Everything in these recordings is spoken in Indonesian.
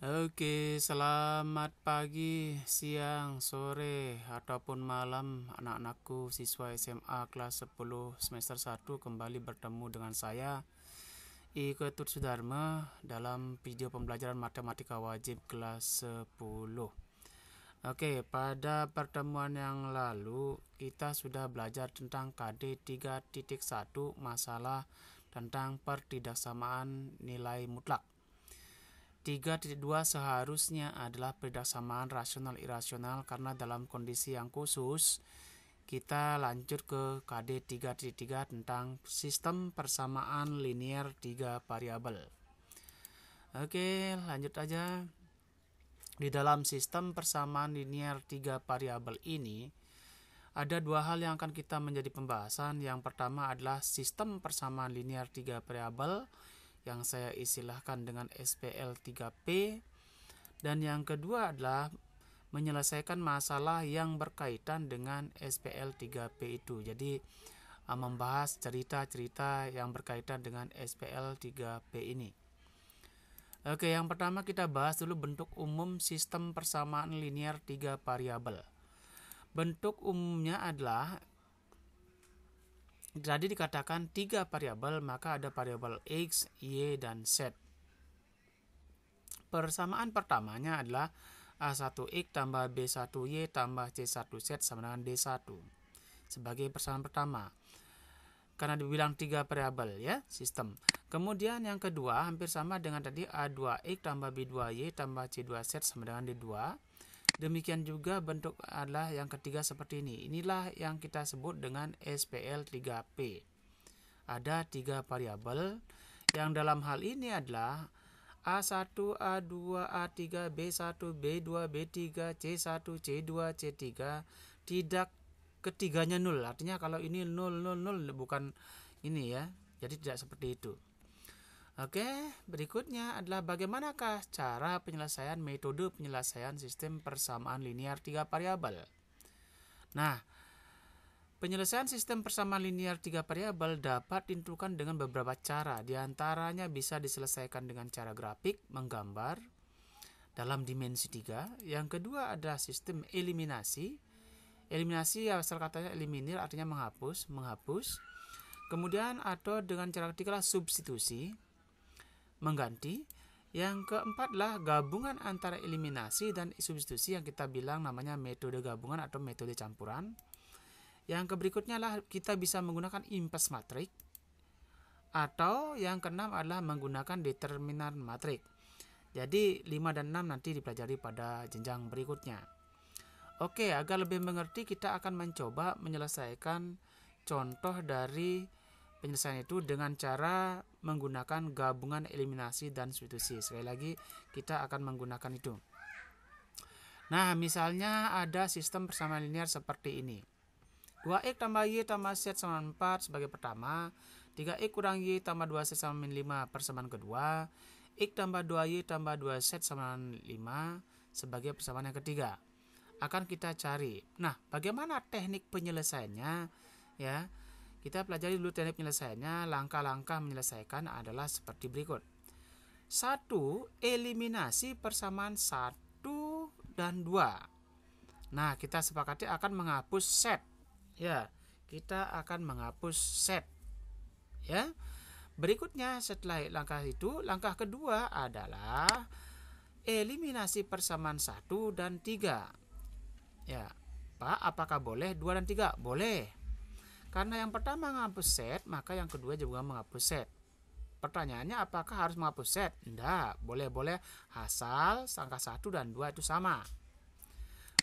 Oke, selamat pagi, siang, sore, ataupun malam anak-anakku siswa SMA kelas 10 semester 1 kembali bertemu dengan saya I Ketut Sudarma dalam video pembelajaran matematika wajib kelas 10. Oke, pada pertemuan yang lalu kita sudah belajar tentang KD 3.1 masalah tentang pertidaksamaan nilai mutlak. 3.2 seharusnya adalah pertidaksamaan rasional irasional karena dalam kondisi yang khusus kita lanjut ke KD 3.3 tentang sistem persamaan linear 3 variabel. Oke, lanjut aja. Di dalam sistem persamaan linear 3 variabel ini ada dua hal yang akan kita menjadi pembahasan. Yang pertama adalah sistem persamaan linear 3 variabel yang saya istilahkan dengan SPL 3P, dan yang kedua adalah menyelesaikan masalah yang berkaitan dengan SPL 3P itu. Jadi membahas cerita-cerita yang berkaitan dengan SPL 3P ini. Oke, yang pertama kita bahas dulu bentuk umum sistem persamaan linear 3 variabel. Bentuk umumnya adalah jadi dikatakan 3 variabel, maka ada variabel X, Y, dan Z. Persamaan pertamanya adalah A1X tambah B1Y tambah C1Z sama dengan D1 sebagai persamaan pertama. Karena dibilang 3 variabel ya, sistem. Kemudian yang kedua hampir sama dengan tadi A2X tambah B2Y tambah C2Z sama dengan D2. Demikian juga bentuk adalah yang ketiga seperti ini. Inilah yang kita sebut dengan SPL 3P. Ada 3 variabel yang dalam hal ini adalah A1, A2, A3, B1, B2, B3, C1, C2, C3. Tidak ketiganya 0. Artinya kalau ini 0, 0, 0 bukan ini ya. Jadi tidak seperti itu. Oke, berikutnya adalah bagaimanakah cara penyelesaian metode penyelesaian sistem persamaan linear 3 variabel. Nah, penyelesaian sistem persamaan linear 3 variabel dapat ditentukan dengan beberapa cara. Di antaranya bisa diselesaikan dengan cara grafik, menggambar dalam dimensi 3. Yang kedua adalah sistem eliminasi. Eliminasi asal katanya eliminir artinya menghapus. Kemudian atau dengan cara ketiga substitusi, mengganti. Yang keempat adalah gabungan antara eliminasi dan substitusi yang kita bilang namanya metode gabungan atau metode campuran. Yang berikutnya adalah kita bisa menggunakan impas matrik, atau yang keenam adalah menggunakan determinan matrik. Jadi 5 dan 6 nanti dipelajari pada jenjang berikutnya. Oke, agar lebih mengerti kita akan mencoba menyelesaikan contoh dari penyelesaian itu dengan cara menggunakan gabungan eliminasi dan substitusi. Sekali lagi kita akan menggunakan itu. Nah, misalnya ada sistem persamaan linear seperti ini. 2x tambah y tambah z sama 4 sebagai pertama. 3x kurang y tambah 2z sama 5 persamaan kedua. X tambah 2y tambah 2z sama 5 sebagai persamaan yang ketiga. Akan kita cari. Nah, bagaimana teknik penyelesaiannya? Ya, kita pelajari dulu teknik penyelesaiannya. Langkah-langkah menyelesaikan adalah seperti berikut. 1. Eliminasi persamaan 1 dan 2. Nah, kita sepakati akan menghapus set. Ya, kita akan menghapus set. Ya. Berikutnya setelah langkah itu, langkah kedua adalah eliminasi persamaan 1 dan 3. Ya, Pak, apakah boleh 2 dan 3? Boleh. Karena yang pertama menghapus set, maka yang kedua juga menghapus set. Pertanyaannya apakah harus menghapus set? Tidak, boleh-boleh asal angka 1 dan 2 itu sama.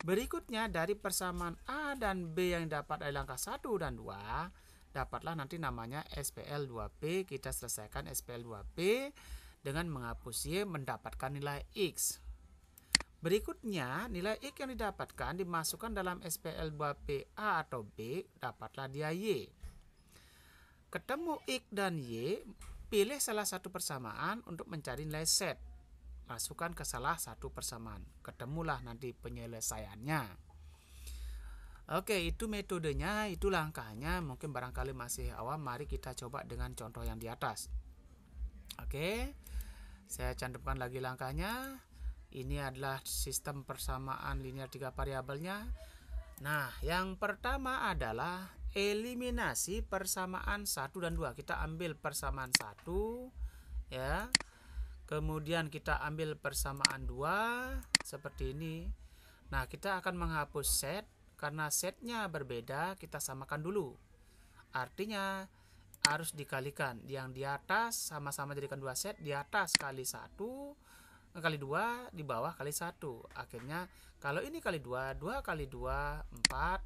Berikutnya dari persamaan A dan B yang dapat dari angka 1 dan 2, dapatlah nanti namanya SPL 2P. Kita selesaikan SPL 2P dengan menghapus Y mendapatkan nilai X. Berikutnya, nilai X yang didapatkan dimasukkan dalam SPL 2P A atau B, dapatlah dia Y. Ketemu X dan Y, pilih salah satu persamaan untuk mencari nilai Z. Masukkan ke salah satu persamaan. Ketemulah nanti penyelesaiannya. Oke, itu metodenya, itu langkahnya. Mungkin barangkali masih awam, mari kita coba dengan contoh yang di atas. Oke, saya cantumkan lagi langkahnya. Ini adalah sistem persamaan linear 3 variabelnya. Nah, yang pertama adalah eliminasi persamaan 1 dan 2. Kita ambil persamaan 1 ya. Kemudian kita ambil persamaan 2 seperti ini. Nah, kita akan menghapus set karena setnya berbeda, kita samakan dulu. Artinya harus dikalikan. Yang di atas sama-sama jadikan 2 set, di atas kali 1 kali 2, di bawah kali 1. Akhirnya kalau ini kali 2, 2 kali 2, 4,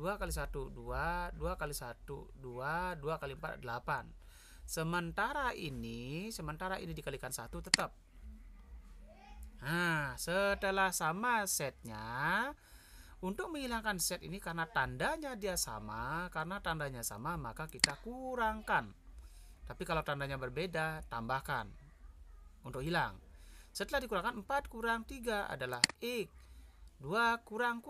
2 kali 1, 2, 2 kali 1, 2, 2 kali 4, 8. Sementara ini dikalikan 1 tetap. Nah, setelah sama setnya, untuk menghilangkan set ini karena tandanya sama, maka kita kurangkan. Tapi kalau tandanya berbeda, tambahkan untuk hilang. Setelah dikurangkan 4 kurang 3 adalah X. 2 kurang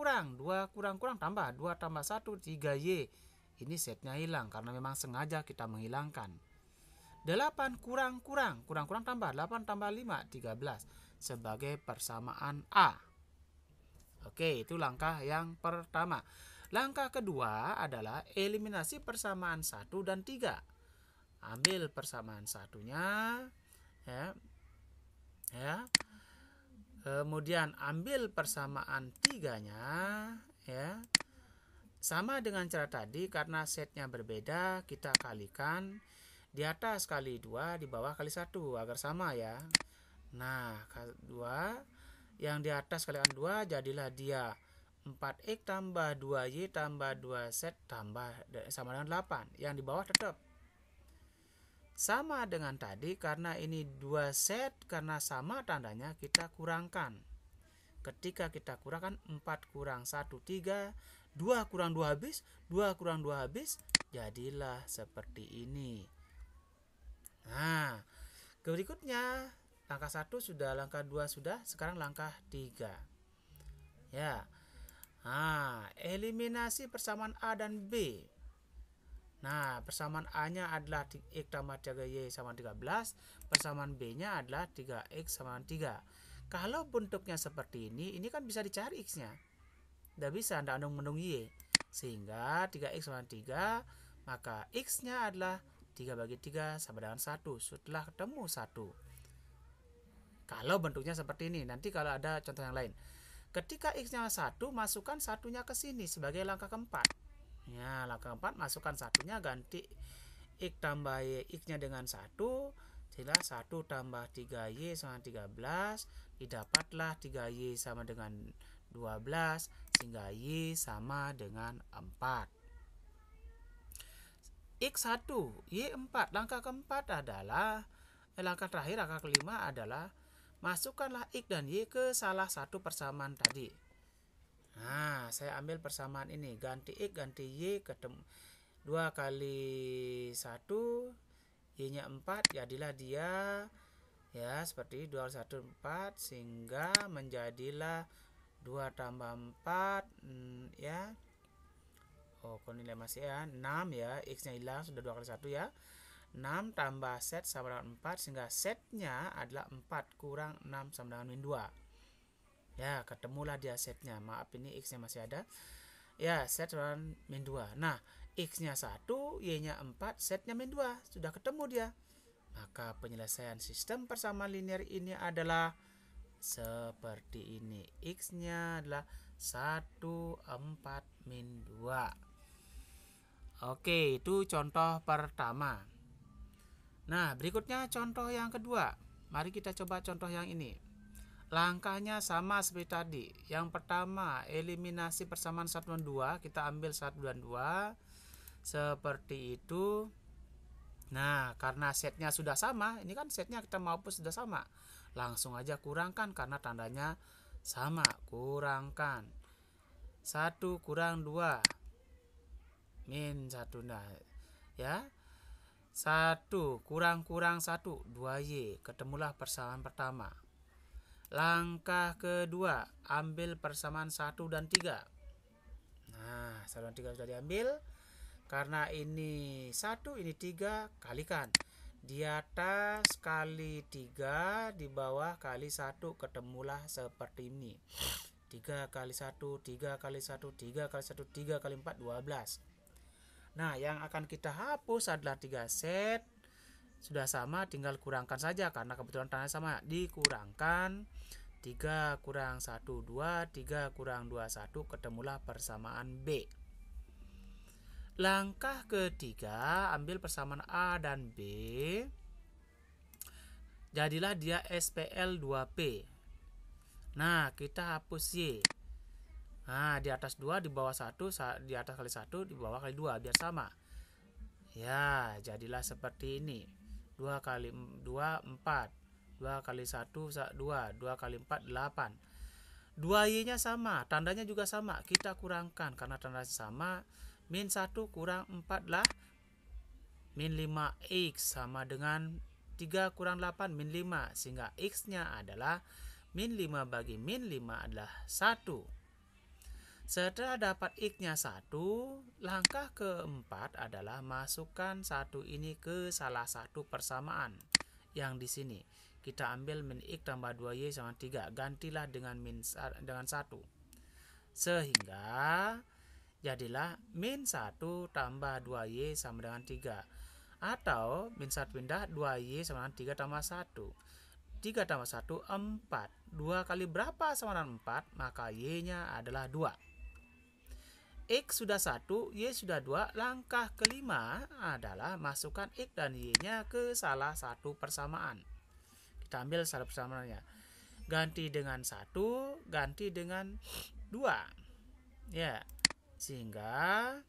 tambah 2 tambah 1 3Y. Ini setnya hilang karena memang sengaja kita menghilangkan. 8 kurang tambah 8 tambah 5 13 sebagai persamaan A. Oke, itu langkah yang pertama. Langkah kedua adalah eliminasi persamaan 1 dan 3. Ambil persamaan satunya ya. Kemudian ambil persamaan 3-nya ya. Sama dengan cara tadi, karena setnya berbeda, kita kalikan. Di atas kali 2, di bawah kali 1 agar sama ya. Nah, 2 yang di atas kalikan 2 jadilah dia 4x tambah 2y tambah 2z tambah sama dengan 8. Yang di bawah tetap sama dengan tadi, karena ini 2 set, karena sama tandanya kita kurangkan. Ketika kita kurangkan 4 kurang 1 3, 2 kurang 2 habis, 2 kurang 2 habis, jadilah seperti ini. Nah, berikutnya langkah 1 sudah, langkah 2 sudah, sekarang langkah 3. Ya. Nah, eliminasi persamaan A dan B. Nah, persamaan A-nya adalah X tambah 3Y sama 13. Persamaan B-nya adalah 3X sama 3. Kalau bentuknya seperti ini kan bisa dicari X-nya. Tidak bisa, tidak mendung Y. Sehingga 3X sama 3, maka X-nya adalah 3 bagi 3 sama dengan 1. Setelah ketemu 1. Kalau bentuknya seperti ini. Nanti kalau ada contoh yang lain. Ketika X-nya 1, masukkan satunya ke sini sebagai langkah keempat. Ya, langkah keempat, masukkan satunya, ganti X tambah Y, X-nya dengan 1, jadilah 1 tambah 3Y sama 13, didapatlah 3Y sama dengan 12, sehingga Y sama dengan 4. X1, Y4, langkah keempat adalah, langkah terakhir, langkah kelima adalah, masukkanlah X dan Y ke salah satu persamaan tadi. Nah, saya ambil persamaan ini, ganti X, ganti Y, ketemu 2 kali 1, Y-nya 4, jadilah dia ya seperti 2 kali 1 4, sehingga menjadilah 2 tambah 4 ya. Oh, kok nilai masih ya, 6 ya, X-nya hilang, sudah 2 kali 1 ya. 6 tambah set sama dengan 4, sehingga setnya adalah 4 kurang 6 sama dengan min 2. Ya, ketemulah dia setnya. Maaf, ini X-nya masih ada. Ya, set dengan min 2. Nah, X-nya 1, Y-nya 4, setnya min 2. Sudah ketemu dia. Maka penyelesaian sistem persamaan linear ini adalah seperti ini. X-nya adalah 1, 4, min 2. Oke, itu contoh pertama. Nah, berikutnya contoh yang kedua. Mari kita coba contoh yang ini. Langkahnya sama seperti tadi. Yang pertama, eliminasi persamaan 1 dan 2. Kita ambil 1 dan 2. Seperti itu. Nah, karena setnya sudah sama, ini kan setnya kita mau hapus sudah sama. Langsung aja kurangkan karena tandanya sama. Kurangkan. 1 kurang 2. Min 1. Nah, ya. 1 kurang 1. 2Y. Ketemulah persamaan pertama. Langkah kedua, ambil persamaan 1 dan 3. Nah, 1 dan 3 sudah diambil. Karena ini 1, ini 3, kalikan. Di atas kali 3, di bawah kali 1, ketemulah seperti ini. 3 kali 1, 3 kali 1, 3 kali 1, 3 kali 4, 12. Nah, yang akan kita hapus adalah 3 set. Sudah sama, tinggal kurangkan saja karena kebetulan tanda sama. Dikurangkan 3 kurang 1, 2, 3 kurang 2, 1, ketemulah persamaan B. Langkah ketiga, ambil persamaan A dan B. Jadilah dia SPL 2P. Nah, kita hapus Y. Nah, di atas 2, di bawah 1, di atas kali 1, di bawah kali 2, biar sama. Ya, jadilah seperti ini. 2 kali 2, 4. 2 kali 1, 2. 2 kali 4, 8. 2Y-nya sama, tandanya juga sama. Kita kurangkan karena tandanya sama. Min 1 kurang 4 lah min 5x, sama dengan 3 kurang 8 min 5, sehingga x-nya adalah min 5 bagi min 5 adalah 1. Setelah dapat x-nya 1, langkah keempat adalah masukkan 1 ini ke salah satu persamaan yang di sini. Kita ambil min x tambah 2y sama 3, gantilah dengan 1. Sehingga jadilah min 1 tambah 2y sama dengan 3. Atau min 1 pindah, 2y sama dengan 3 tambah 1. 3 tambah 1, 4. 2 kali berapa sama dengan 4? Maka y-nya adalah 2. X sudah 1, Y sudah 2. Langkah kelima adalah masukkan X dan Y-nya ke salah satu persamaan. Kita ambil salah persamaannya. Ganti dengan 1, ganti dengan 2. Ya, sehingga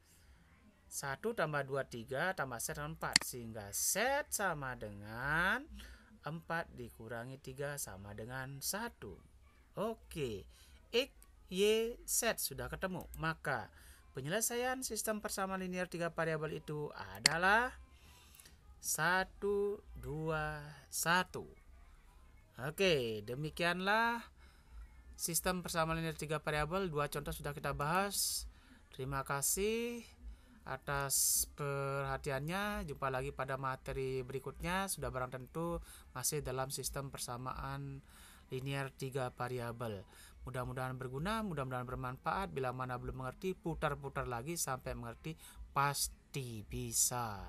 1 tambah 2, 3 tambah set dengan 4. Sehingga set sama dengan 4 dikurangi 3 sama dengan 1. Oke, X, Y, set sudah ketemu. Maka penyelesaian sistem persamaan linear 3 variabel itu adalah 1, 2, 1. Oke, demikianlah sistem persamaan linear 3 variabel. 2 contoh sudah kita bahas. Terima kasih atas perhatiannya. Jumpa lagi pada materi berikutnya. Sudah barang tentu masih dalam sistem persamaan linear 3 variabel. Mudah-mudahan berguna, mudah-mudahan bermanfaat. Bila mana belum mengerti, putar-putar lagi sampai mengerti, pasti bisa.